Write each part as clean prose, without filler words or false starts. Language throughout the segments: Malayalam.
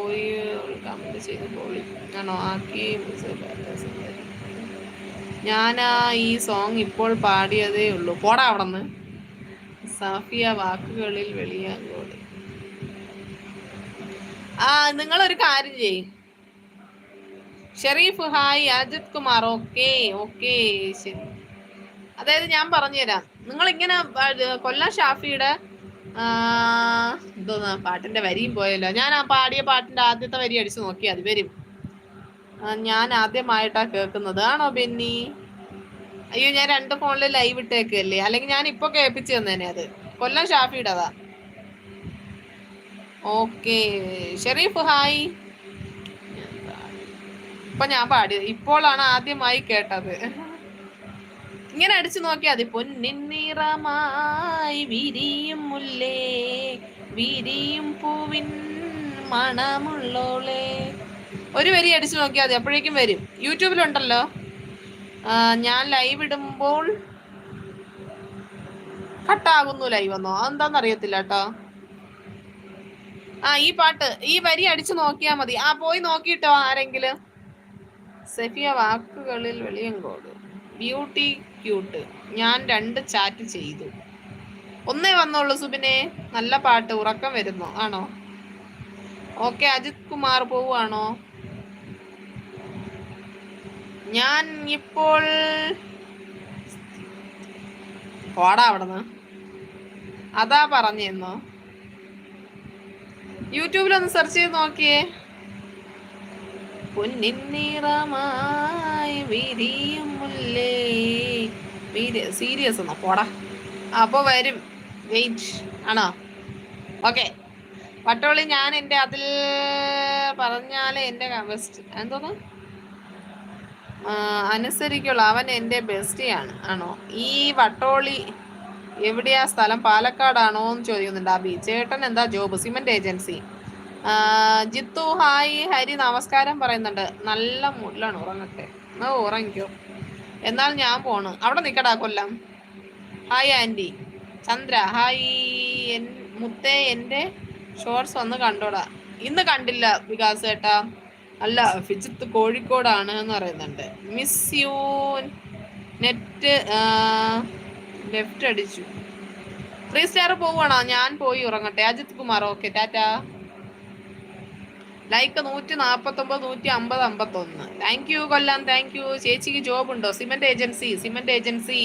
പോയി കമന്റ് ചെയ്ത് പോയി ആണോ ആക്കി. ഞാനാ ഈ സോങ് ഇപ്പോൾ പാടിയതേ ഉള്ളൂ. പോടാ അവിടെന്ന്. സാഫിയ വാക്കുകളിൽ വെളിയാങ്കോട്. നിങ്ങളൊരു കാര്യം ചെയ്യും. Sharif hi. Ajith Kumar okay okay ശരി. അതായത് ഞാൻ പറഞ്ഞുതരാം. നിങ്ങൾ ഇങ്ങനെ കൊല്ലം ഷാഫിയുടെ എന്തോന്നാ പാട്ടിന്റെ വരിയും പോയല്ലോ. ഞാൻ ആ പാടിയ പാട്ടിന്റെ ആദ്യത്തെ വരി അടിച്ചു നോക്കി അത് വരും. ഞാൻ ആദ്യമായിട്ടാ കേൾക്കുന്നത്. ആണോ ബെന്നി? അയ്യോ ഞാൻ 2 ഫോണിൽ ലൈവ് ഇട്ടേക്കല്ലേ, അല്ലെങ്കിൽ ഞാൻ ഇപ്പൊ കേൾപ്പിച്ചു തന്നേനെ. അത് കൊല്ലം ഷാഫിയുടെതാ. Okay Shareef hi. ഇപ്പൊ ഞാൻ പാടിയത് ഇപ്പോഴാണ് ആദ്യമായി കേട്ടത്. ഇങ്ങനെ അടിച്ചു നോക്കിയാൽ മതി. പൊന്നിൻ നിറമായി വിരിയും മുല്ലേ വിരിയും പൂവിൻ മണമുള്ളോളെ. ഒരു വരി അടിച്ചു നോക്കിയാൽ മതി, അപ്പോഴേക്കും വരും. യൂട്യൂബിലുണ്ടല്ലോ. ഞാൻ ലൈവ് ഇടുമ്പോൾ കട്ടാകുന്നു ലൈവ് എന്നോ, അതെന്താന്ന് അറിയത്തില്ല കേട്ടോ. ഈ പാട്ട് ഈ വരി അടിച്ചു നോക്കിയാൽ മതി. പോയി നോക്കിട്ടോ ആരെങ്കിലും. സഫിയ വാക്കുകളിൽ വെളിയങ്കോട്. Beauty cute. ഞാൻ 2 ചാറ്റ് ചെയ്തു. ഒന്നേ വന്നോളൂ സുബിനെ. നല്ല പാട്ട്. ഉറക്കം വരുന്നു ആണോ? ഓക്കെ അജിത് കുമാർ പോവാണോ? ഞാൻ ഇപ്പോൾ പോടാ അവിടുന്ന്. അതാ പറഞ്ഞെന്നോ. യൂട്യൂബിലൊന്ന് സെർച്ച് ചെയ്ത് നോക്കിയേ. പൊന്നിൻ നിറമായി വിരിയും മുല്ലേ. സീരിയസ് എന്നോ പോടാ. അപ്പൊ വരും. വെയിറ്റ് ആണോ? ഓക്കെ വട്ടോളി. ഞാൻ എൻ്റെ അതിൽ പറഞ്ഞാലേ എൻ്റെ ബെസ്റ്റ് എന്തോന്ന് അനുസരിക്കുള്ളൂ. അവൻ എൻ്റെ ബെസ്റ്റിയാണ് ആണോ? ഈ വട്ടോളി എവിടെയാ സ്ഥലം? പാലക്കാടാണോ എന്ന് ചോദിക്കുന്നുണ്ട് അബി. ചേട്ടൻ എന്താ job? Cement agency. Jithu hi. Hari നമസ്കാരം പറയുന്നുണ്ട്. നല്ല മുല്ലാണ്. ഉറങ്ങട്ടെ. ഉറങ്ങിക്കോ. എന്നാൽ ഞാൻ പോണ്. അവിടെ നിൽക്കടാ Kollam. Hi aunty. Chandra hi. മുത്തേ എൻ്റെ ഷോർട്സ് വന്ന് കണ്ടോടാ. ഇന്ന് കണ്ടില്ല വികാസ് ചേട്ടാ. അല്ല ഫിജിത്ത് കോഴിക്കോടാണ് എന്ന് പറയുന്നുണ്ട്. Miss you. നെറ്റ് ലെഫ്റ്റ് അടിച്ചു. 3 സ്റ്റാർ പോവാണോ? ഞാൻ പോയി ഉറങ്ങട്ടെ. Ajith Kumar okay tata. Like 149 150 51. Thank you Kollam. Thank you. ചേച്ചിക്ക് ജോബ് ഉണ്ടോ? Cement agency. Cement agency.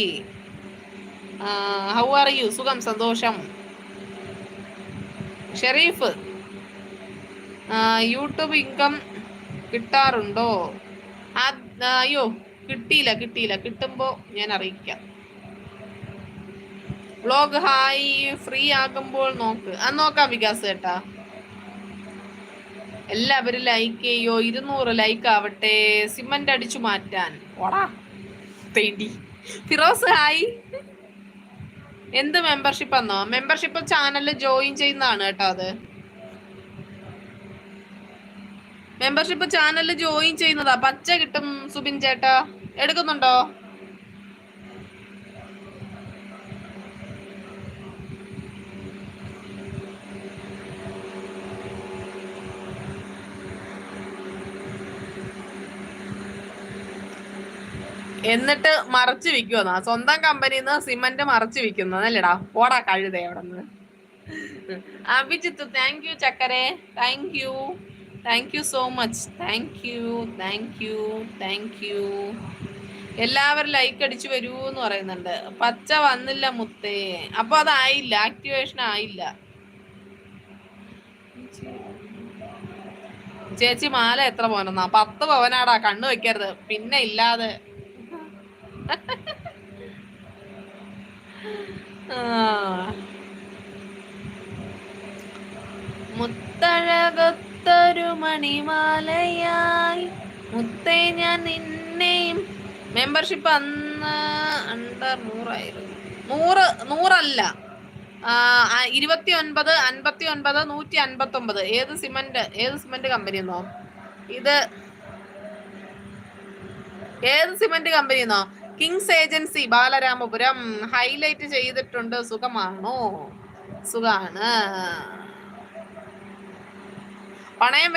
How are you? സുഖം സന്തോഷം. ഷെരീഫ് യൂട്യൂബ് ഇൻകം കിട്ടാറുണ്ടോ? അയ്യോ കിട്ടിയില്ല. കിട്ടുമ്പോ ഞാൻ അറിയിക്കാം. Vlog hi. ഫ്രീ ആകുമ്പോൾ നോക്ക്. നോക്കാം വികാസ് ചേട്ടാ. എല്ലാവരും ലൈക്ക് ചെയ്യോ. 200 ലൈക്ക് ആവട്ടെ. സിമന്റ് അടിച്ചു മാറ്റാൻ. ഓടാ തേണ്ടി. ഫിറോസ് ഹായ്. എന്ത് മെമ്പർഷിപ്പ് എന്നോ? മെമ്പർഷിപ്പ് ചാനലിൽ ജോയിൻ ചെയ്യുന്നതാണ് കേട്ടോ. അത് മെമ്പർഷിപ്പ് ചാനലിൽ ജോയിൻ ചെയ്യുന്നതാ. പച്ച കിട്ടും സുബിൻ ചേട്ടാ. എടുക്കുന്നുണ്ടോ? എന്നിട്ട് മറച്ചു വിൽക്കുമെന്നാ. സ്വന്തം കമ്പനിന്ന് സിമന്റ് മറച്ചു വിൽക്കുന്നതല്ലേടാ. പോടാ കഴുതേ അവിടെ നിന്ന്. അഭിജിത്ത് താങ്ക് യു ചക്കരെ. Thank you so much. Thank you. എല്ലാവരും ലൈക്ക് അടിച്ചു വരൂ എന്ന് പറയുന്നുണ്ട്. പച്ച വന്നില്ല മുത്തേ. അപ്പൊ അതായില്ല, ആക്ടിവേഷൻ ആയില്ല. ചേച്ചി മാല എത്ര പവനെന്നാ? 10 പവനാടാ. കണ്ണു വെക്കരുത് പിന്നെ ഇല്ലാതെ. മുത്തഴകത്തൊരു മണിമാലയായി മുത്തേ ഞാൻ നിന്നെയും. മെമ്പർഷിപ്പ് അന്ന് അണ്ടർ 100 100 അല്ല. 29 59 159. ഏത് സിമന്റ് കമ്പനിന്നോ ഇത്? ഏത് സിമന്റ് കമ്പനിന്നോ? Kings agency Balaramapuram. ഹൈലൈറ്റ് ചെയ്തിട്ടുണ്ട്. സുഖമാണോ? സുഖാണ്. പണയം